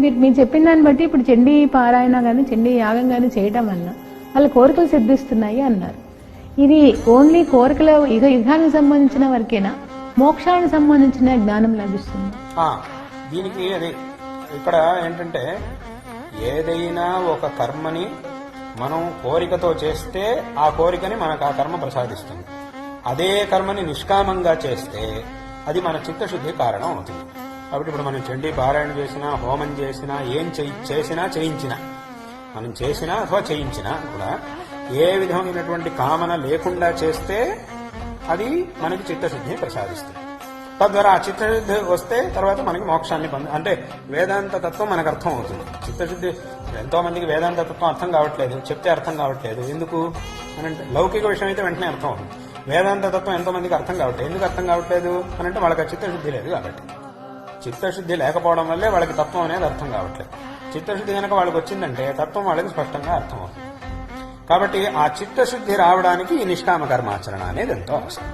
మీరు మీరు చెప్పిన దాన్ని బట్టి ఇప్పుడు చండీ పారాయణ కానీ చండీ యాగం కానీ చేయడం వల్ల వాళ్ళ కోరికలు సిద్ధిస్తున్నాయి అన్నారు. ఇది ఓన్లీ కోరికల యుగానికి సంబంధించిన వరకేనా, మోక్షానికి సంబంధించిన జ్ఞానం లభిస్తుంది? దీనికి అది ఇక్కడ ఏంటంటే, ఏదైనా ఒక కర్మని మనం కోరికతో చేస్తే ఆ కోరికని మనకు ఆ కర్మ ప్రసాదిస్తుంది. అదే కర్మని నిష్కామంగా చేస్తే అది మన చిత్తశుద్ధి కారణం అవుతుంది. కాబట్టి ఇప్పుడు మనం చండీ పారాయణ చేసినా, హోమం చేసినా, ఏం చేయించినా మనం చేసినా అథవా చేయించినా కూడా ఏ విధమైనటువంటి కామన లేకుండా చేస్తే అది మనకి చిత్తశుద్ధిని ప్రసాదిస్తుంది. తద్వారా ఆ చిత్తశుద్ధి వస్తే తర్వాత మనకి మోక్షాన్ని అంటే వేదాంత తత్వం మనకు అర్థం అవుతుంది. చిత్తశుద్ధి ఎంతో మందికి వేదాంత తత్వం అర్థం కావట్లేదు, చెప్తే అర్థం కావట్లేదు. ఎందుకు అనంటే లౌకిక విషయం అయితే వెంటనే అర్థం అవుతుంది. వేదాంత తత్వం ఎంతో మందికి అర్థం కావట్లేదు. ఎందుకు అర్థం కావట్లేదు అనంటే వాళ్ళకి చిత్తశుద్ధి లేదు కాబట్టి. చిత్తశుద్ధి లేకపోవడం వల్లే వాళ్ళకి తత్వం అనేది అర్థం కావట్లేదు. చిత్తశుద్ధి కనుక వాళ్ళకి వచ్చిందంటే తత్వం వాళ్ళకి స్పష్టంగా అర్థం అవుతుంది. కాబట్టి ఆ చిత్తశుద్ధి రావడానికి ఈ నిష్కామ కర్మాచరణ అనేది ఎంతో అవసరం.